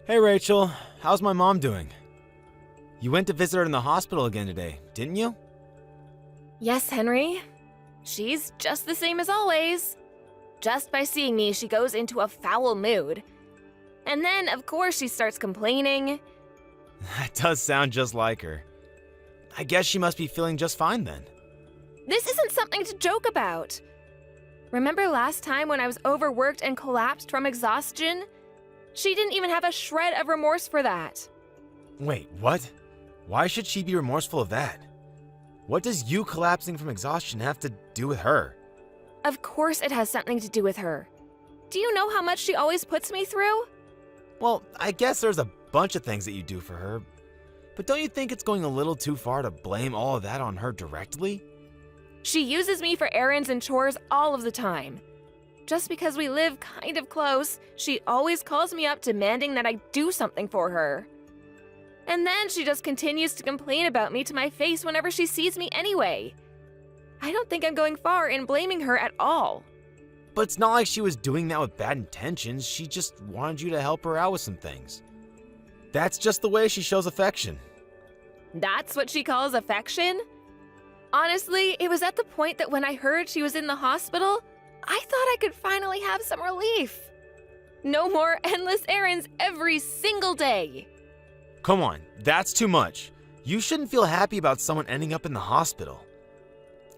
Hey Rachel, how's my mom doing? You went to visit her in the hospital again today, didn't you? Yes, Henry. She's just the same as always. Just by seeing me, she goes into a foul mood. And then, of course, she starts complaining. That does sound just like her. I guess she must be feeling just fine then. This isn't something to joke about. Remember last time when I was overworked and collapsed from exhaustion? She didn't even have a shred of remorse for that. Wait, what? Why should she be remorseful of that? What does you collapsing from exhaustion have to do with her? Of course it has something to do with her. Do you know how much she always puts me through? Well, I guess there's a bunch of things that you do for her, but don't you think it's going a little too far to blame all of that on her directly? She uses me for errands and chores all of the time. Just because we live kind of close, she always calls me up demanding that I do something for her. And then she just continues to complain about me to my face whenever she sees me anyway. I don't think I'm going far in blaming her at all. But it's not like she was doing that with bad intentions. She just wanted you to help her out with some things. That's just the way she shows affection. That's what she calls affection? Honestly, it was at the point that when I heard she was in the hospital, I thought I could finally have some relief. No more endless errands every single day. Come on, that's too much. You shouldn't feel happy about someone ending up in the hospital.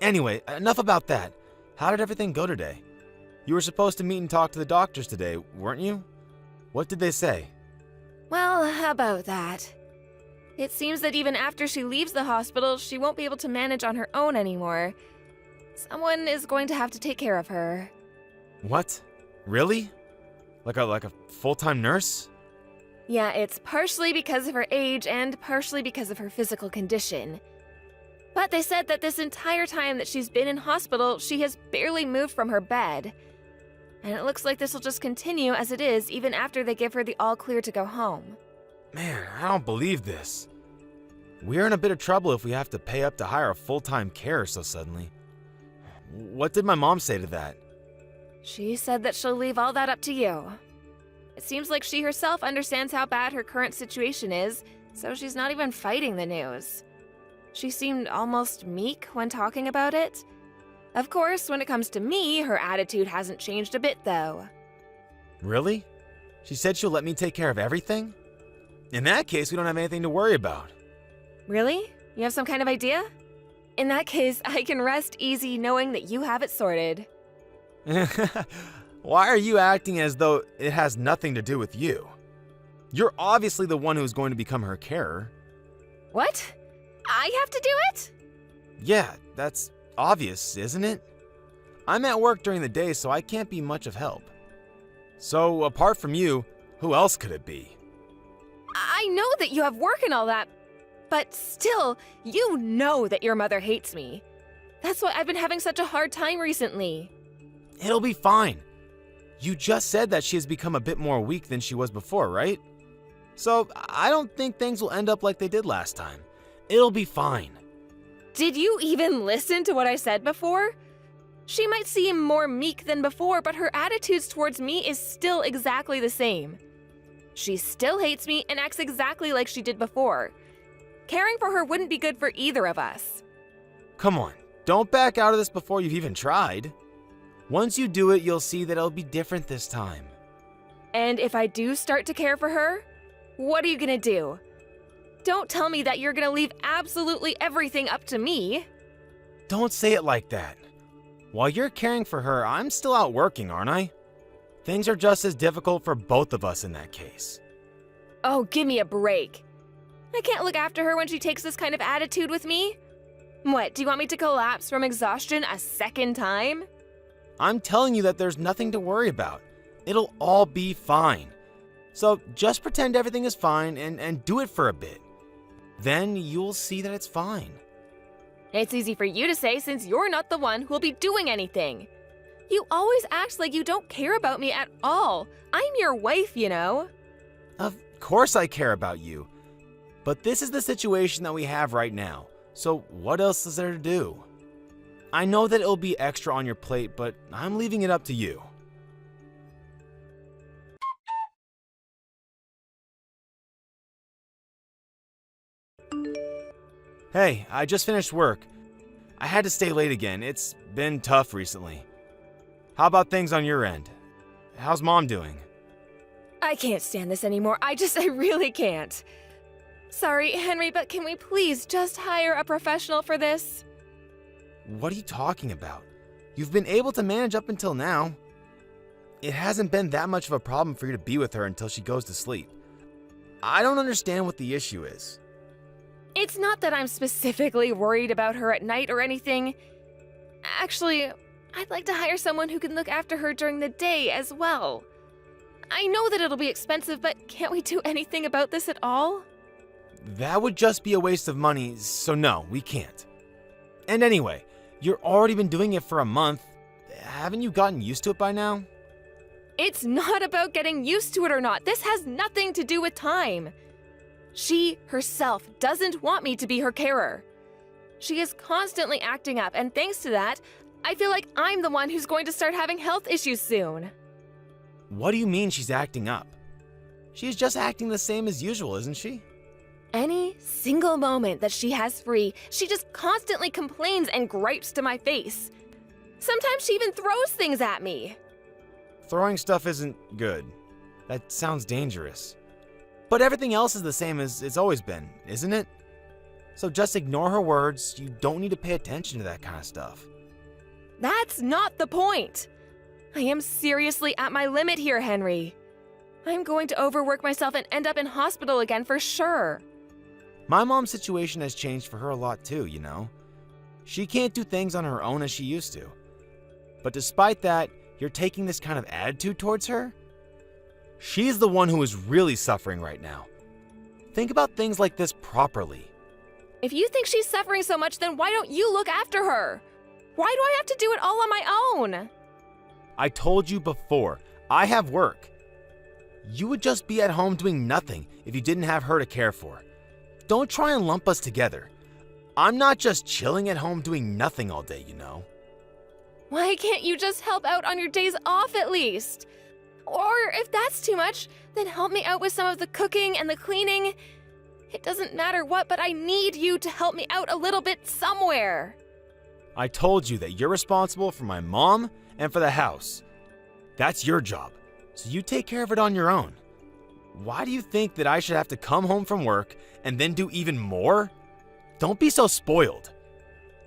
Anyway, enough about that. How did everything go today? You were supposed to meet and talk to the doctors today, weren't you? What did they say? Well, how about that? It seems that even after she leaves the hospital, she won't be able to manage on her own anymore. Someone is going to have to take care of her. What? Really? Like a full-time nurse? Yeah, it's partially because of her age and partially because of her physical condition. But they said that this entire time that she's been in hospital, she has barely moved from her bed. And it looks like this will just continue as it is even after they give her the all clear to go home. Man, I don't believe this. We're in a bit of trouble if we have to pay up to hire a full-time carer so suddenly. What did my mom say to that? She said that she'll leave all that up to you. It seems like she herself understands how bad her current situation is, so she's not even fighting the news. She seemed almost meek when talking about it. Of course, when it comes to me, her attitude hasn't changed a bit, though. Really? She said she'll let me take care of everything? In that case, we don't have anything to worry about. Really? You have some kind of idea? In that case, I can rest easy knowing that you have it sorted. Why are you acting as though it has nothing to do with you? You're obviously the one who's going to become her carer. What? I have to do it? Yeah, that's obvious, isn't it? I'm at work during the day, so I can't be much of help. So, apart from you, who else could it be? I know that you have work and all that, but still, you know that your mother hates me. That's why I've been having such a hard time recently. It'll be fine. You just said that she has become a bit more weak than she was before, right? So, I don't think things will end up like they did last time. It'll be fine. Did you even listen to what I said before? She might seem more meek than before, but her attitudes towards me is still exactly the same. She still hates me and acts exactly like she did before. Caring for her wouldn't be good for either of us. Come on, don't back out of this before you've even tried. Once you do it, you'll see that it'll be different this time. And if I do start to care for her, what are you gonna do? Don't tell me that you're gonna leave absolutely everything up to me. Don't say it like that. While you're caring for her, I'm still out working, aren't I? Things are just as difficult for both of us in that case. Oh, give me a break. I can't look after her when she takes this kind of attitude with me. What, do you want me to collapse from exhaustion a second time? I'm telling you that there's nothing to worry about. It'll all be fine. So just pretend everything is fine and do it for a bit. Then you'll see that it's fine. It's easy for you to say since you're not the one who'll be doing anything. You always act like you don't care about me at all. I'm your wife, you know. Of course I care about you. But this is the situation that we have right now. So what else is there to do? I know that it'll be extra on your plate, but I'm leaving it up to you. Hey, I just finished work. I had to stay late again. It's been tough recently. How about things on your end? How's Mom doing? I can't stand this anymore. I really can't. Sorry, Henry, but can we please just hire a professional for this? What are you talking about? You've been able to manage up until now. It hasn't been that much of a problem for you to be with her until she goes to sleep. I don't understand what the issue is. It's not that I'm specifically worried about her at night or anything. Actually, I'd like to hire someone who can look after her during the day as well. I know that it'll be expensive, but can't we do anything about this at all? That would just be a waste of money, so no, we can't. And anyway, you've already been doing it for a month. Haven't you gotten used to it by now? It's not about getting used to it or not. This has nothing to do with time. She herself doesn't want me to be her carer. She is constantly acting up, and thanks to that, I feel like I'm the one who's going to start having health issues soon. What do you mean she's acting up? She's just acting the same as usual, isn't she? Any single moment that she has free, she just constantly complains and gripes to my face. Sometimes she even throws things at me. Throwing stuff isn't good. That sounds dangerous. But everything else is the same as it's always been, isn't it? So just ignore her words. You don't need to pay attention to that kind of stuff. That's not the point. I am seriously at my limit here, Henry. I'm going to overwork myself and end up in hospital again for sure. My mom's situation has changed for her a lot too, you know. She can't do things on her own as she used to. But despite that, you're taking this kind of attitude towards her? She's the one who is really suffering right now. Think about things like this properly. If you think she's suffering so much, then why don't you look after her? Why do I have to do it all on my own? I told you before, I have work. You would just be at home doing nothing if you didn't have her to care for. Don't try and lump us together. I'm not just chilling at home doing nothing all day, you know. Why can't you just help out on your days off at least? Or if that's too much, then help me out with some of the cooking and the cleaning. It doesn't matter what, but I need you to help me out a little bit somewhere. I told you that you're responsible for my mom and for the house. That's your job, so you take care of it on your own. Why do you think that I should have to come home from work and then do even more? Don't be so spoiled.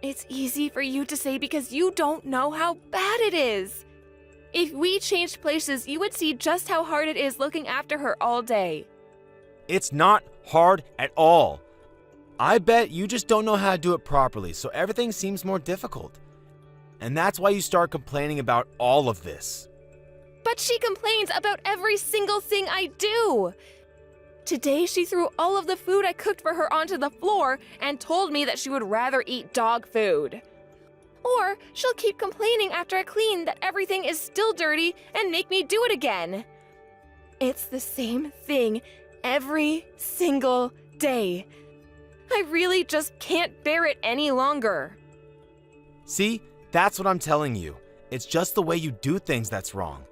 It's easy for you to say because you don't know how bad it is. If we changed places, you would see just how hard it is looking after her all day. It's not hard at all. I bet you just don't know how to do it properly, so everything seems more difficult. And that's why you start complaining about all of this. But she complains about every single thing I do. Today, she threw all of the food I cooked for her onto the floor and told me that she would rather eat dog food. Or she'll keep complaining after I clean that everything is still dirty and make me do it again. It's the same thing every single day. I really just can't bear it any longer. See, that's what I'm telling you. It's just the way you do things that's wrong.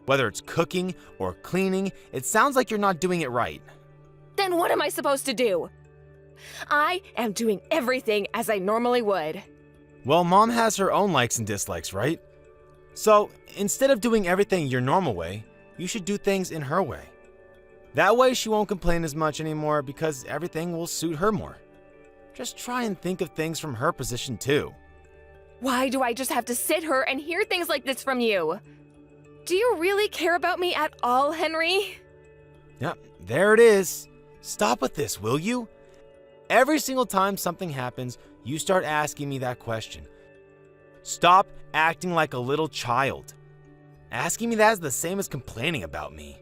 Whether it's cooking or cleaning, it sounds like you're not doing it right. Then what am I supposed to do? I am doing everything as I normally would. Well, Mom has her own likes and dislikes, right? So, instead of doing everything your normal way, you should do things in her way. That way she won't complain as much anymore because everything will suit her more. Just try and think of things from her position too. Why do I just have to sit here and hear things like this from you? Do you really care about me at all, Henry? Yep, there it is. Stop with this, will you? Every single time something happens, you start asking me that question. Stop acting like a little child. Asking me that is the same as complaining about me.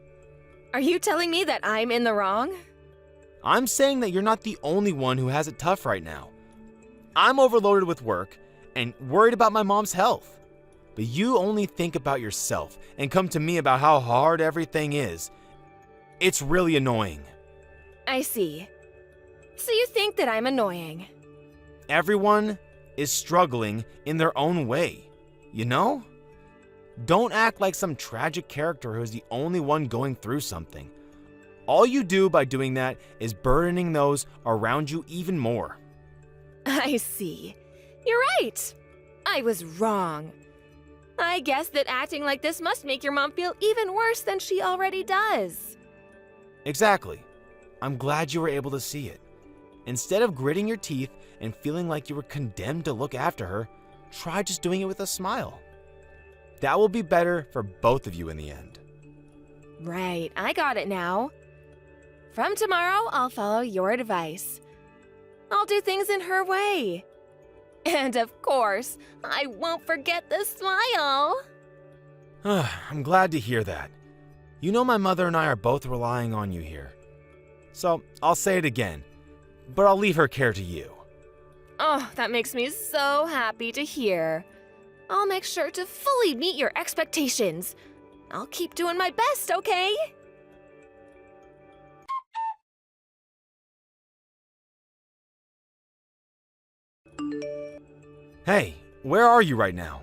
Are you telling me that I'm in the wrong? I'm saying that you're not the only one who has it tough right now. I'm overloaded with work and worried about my mom's health. But you only think about yourself and come to me about how hard everything is. It's really annoying. I see. So you think that I'm annoying? Everyone is struggling in their own way, you know? Don't act like some tragic character who is the only one going through something. All you do by doing that is burdening those around you even more. I see. You're right. I was wrong. I guess that acting like this must make your mom feel even worse than she already does. Exactly. I'm glad you were able to see it. Instead of gritting your teeth and feeling like you were condemned to look after her, try just doing it with a smile. That will be better for both of you in the end. Right, I got it now. From tomorrow, I'll follow your advice. I'll do things in her way. And of course, I won't forget the smile. I'm glad to hear that. You know my mother and I are both relying on you here. So I'll say it again, but I'll leave her care to you. Oh, that makes me so happy to hear. I'll make sure to fully meet your expectations. I'll keep doing my best, okay? Hey, where are you right now?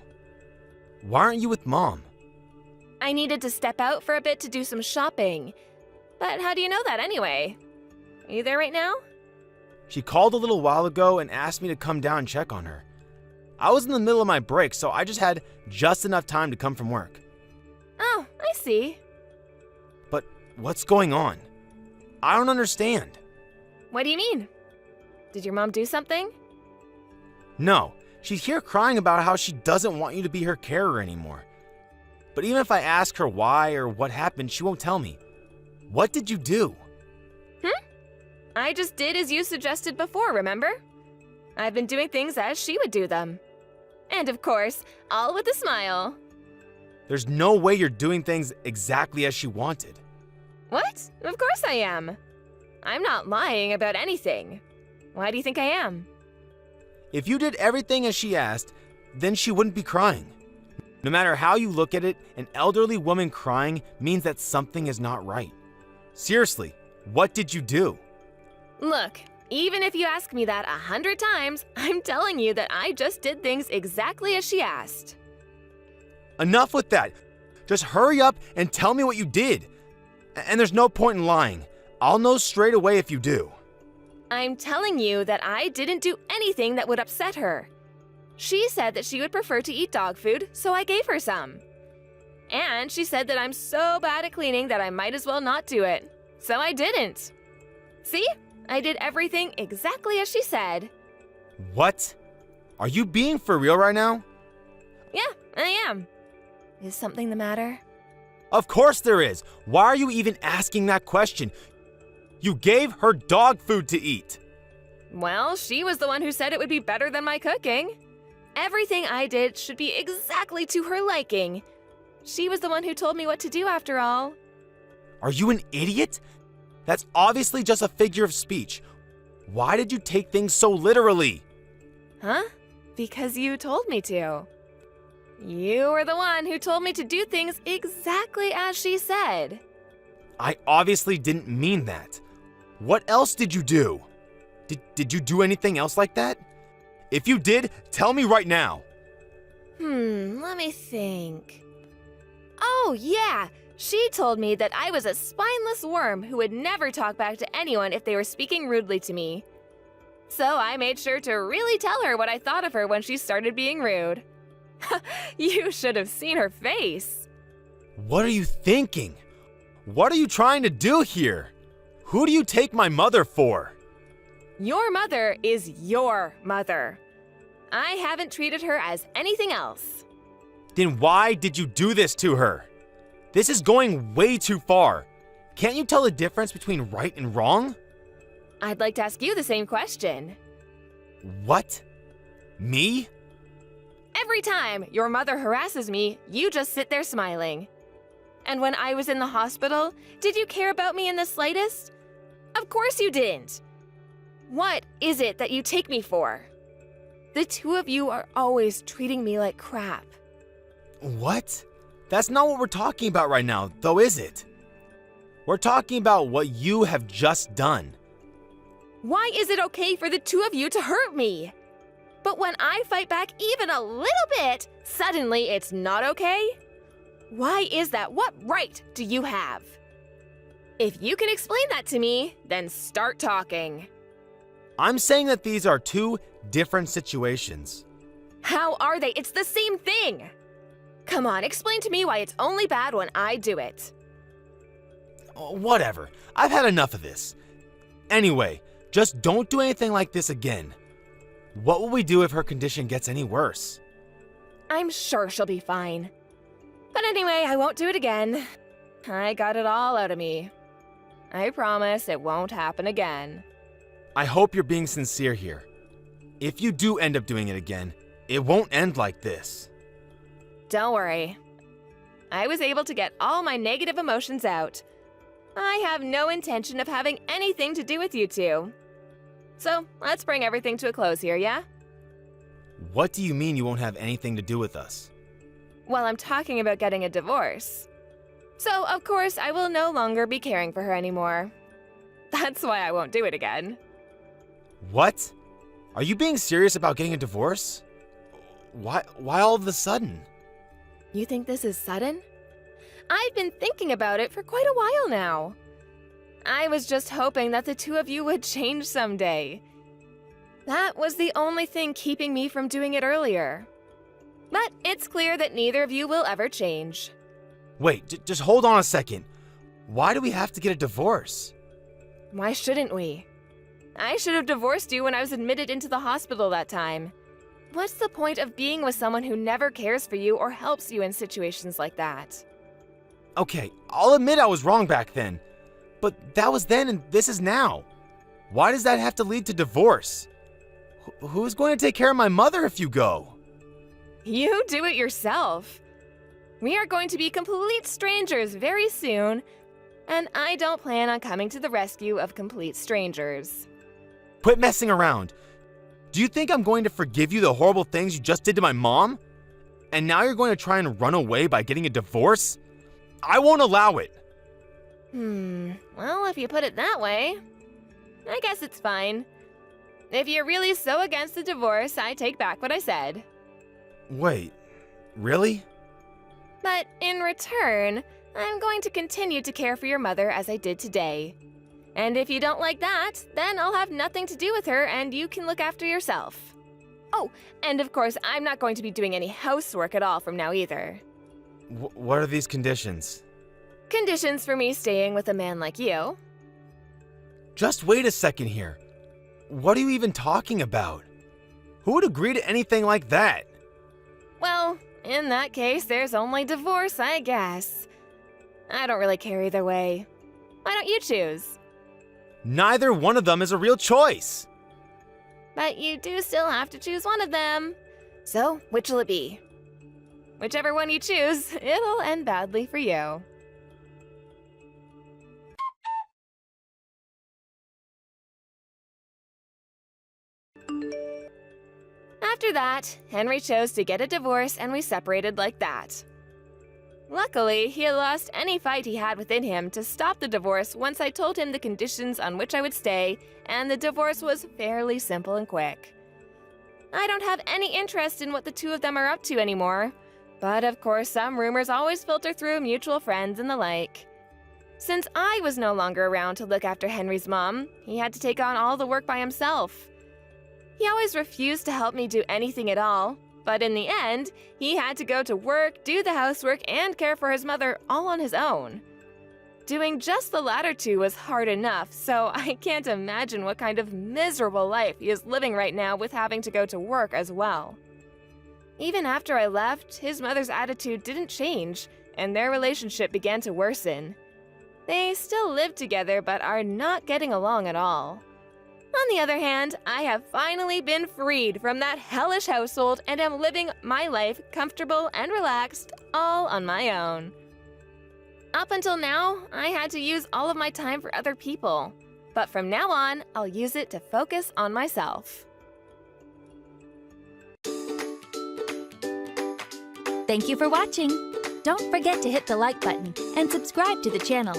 Why aren't you with Mom? I needed to step out for a bit to do some shopping. But how do you know that anyway? Are you there right now? She called a little while ago and asked me to come down and check on her. I was in the middle of my break, so I just had just enough time to come from work. Oh, I see. But what's going on? I don't understand. What do you mean? Did your mom do something? No, she's here crying about how she doesn't want you to be her carer anymore. But even if I ask her why or what happened, she won't tell me. What did you do? I just did as you suggested before, remember? I've been doing things as she would do them. And of course, all with a smile. There's no way you're doing things exactly as she wanted. What? Of course I am. I'm not lying about anything. Why do you think I am? If you did everything as she asked, then she wouldn't be crying. No matter how you look at it, an elderly woman crying means that something is not right. Seriously, what did you do? Look, even if you ask me that 100 times, I'm telling you that I just did things exactly as she asked. Enough with that. Just hurry up and tell me what you did. And there's no point in lying. I'll know straight away if you do. I'm telling you that I didn't do anything that would upset her. She said that she would prefer to eat dog food, so I gave her some. And she said that I'm so bad at cleaning that I might as well not do it. So I didn't. See? I did everything exactly as she said. What? Are you being for real right now? Yeah, I am. Is something the matter? Of course there is. Why are you even asking that question? You gave her dog food to eat. Well, she was the one who said it would be better than my cooking. Everything I did should be exactly to her liking. She was the one who told me what to do after all. Are you an idiot? That's obviously just a figure of speech. Why did you take things so literally? Huh? Because you told me to. You were the one who told me to do things exactly as she said. I obviously didn't mean that. What else did you do? Did you do anything else like that? If you did, tell me right now. Let me think. Oh, yeah. She told me that I was a spineless worm who would never talk back to anyone if they were speaking rudely to me. So I made sure to really tell her what I thought of her when she started being rude. You should have seen her face. What are you thinking? What are you trying to do here? Who do you take my mother for? Your mother is your mother. I haven't treated her as anything else. Then why did you do this to her? This is going way too far. Can't you tell the difference between right and wrong? I'd like to ask you the same question. What? Me? Every time your mother harasses me, you just sit there smiling. And when I was in the hospital, did you care about me in the slightest? Of course you didn't. What is it that you take me for? The two of you are always treating me like crap. What? That's not what we're talking about right now, though, is it? We're talking about what you have just done. Why is it okay for the two of you to hurt me? But when I fight back even a little bit, suddenly it's not okay? Why is that? What right do you have? If you can explain that to me, then start talking. I'm saying that these are two different situations. How are they? It's the same thing! Come on, explain to me why it's only bad when I do it. Whatever. I've had enough of this. Anyway, just don't do anything like this again. What will we do if her condition gets any worse? I'm sure she'll be fine. But anyway, I won't do it again. I got it all out of me. I promise it won't happen again. I hope you're being sincere here. If you do end up doing it again, it won't end like this. Don't worry. I was able to get all my negative emotions out. I have no intention of having anything to do with you two. So, let's bring everything to a close here, yeah? What do you mean you won't have anything to do with us? Well, I'm talking about getting a divorce. So, of course, I will no longer be caring for her anymore. That's why I won't do it again. What? Are you being serious about getting a divorce? Why all of a sudden? You think this is sudden? I've been thinking about it for quite a while now. I was just hoping that the two of you would change someday. That was the only thing keeping me from doing it earlier. But it's clear that neither of you will ever change. Wait, just hold on a second. Why do we have to get a divorce? Why shouldn't we? I should have divorced you when I was admitted into the hospital that time. What's the point of being with someone who never cares for you or helps you in situations like that? Okay, I'll admit I was wrong back then. But that was then and this is now. Why does that have to lead to divorce? Who's going to take care of my mother if you go? You do it yourself. We are going to be complete strangers very soon, and I don't plan on coming to the rescue of complete strangers. Quit messing around. Do you think I'm going to forgive you the horrible things you just did to my mom? And now you're going to try and run away by getting a divorce? I won't allow it. Well, if you put it that way, I guess it's fine. If you're really so against the divorce, I take back what I said. Wait, really? But in return, I'm going to continue to care for your mother as I did today. And if you don't like that, then I'll have nothing to do with her and you can look after yourself. Oh, and of course, I'm not going to be doing any housework at all from now either. What are these conditions? Conditions for me staying with a man like you. Just wait a second here. What are you even talking about? Who would agree to anything like that? Well, in that case, there's only divorce, I guess. I don't really care either way. Why don't you choose? Neither one of them is a real choice. But you do still have to choose one of them. So, which will it be? Whichever one you choose, it'll end badly for you. After that, Henry chose to get a divorce and we separated like that. Luckily, he had lost any fight he had within him to stop the divorce once I told him the conditions on which I would stay, and the divorce was fairly simple and quick. I don't have any interest in what the two of them are up to anymore, but of course some rumors always filter through mutual friends and the like. Since I was no longer around to look after Henry's mom, he had to take on all the work by himself. He always refused to help me do anything at all, but in the end, he had to go to work, do the housework, and care for his mother all on his own. Doing just the latter two was hard enough, so I can't imagine what kind of miserable life he is living right now with having to go to work as well. Even after I left, his mother's attitude didn't change, and their relationship began to worsen. They still live together, but are not getting along at all. On the other hand, I have finally been freed from that hellish household and am living my life comfortable and relaxed, all on my own. Up until now, I had to use all of my time for other people, but from now on, I'll use it to focus on myself. Thank you for watching. Don't forget to hit the like button and subscribe to the channel.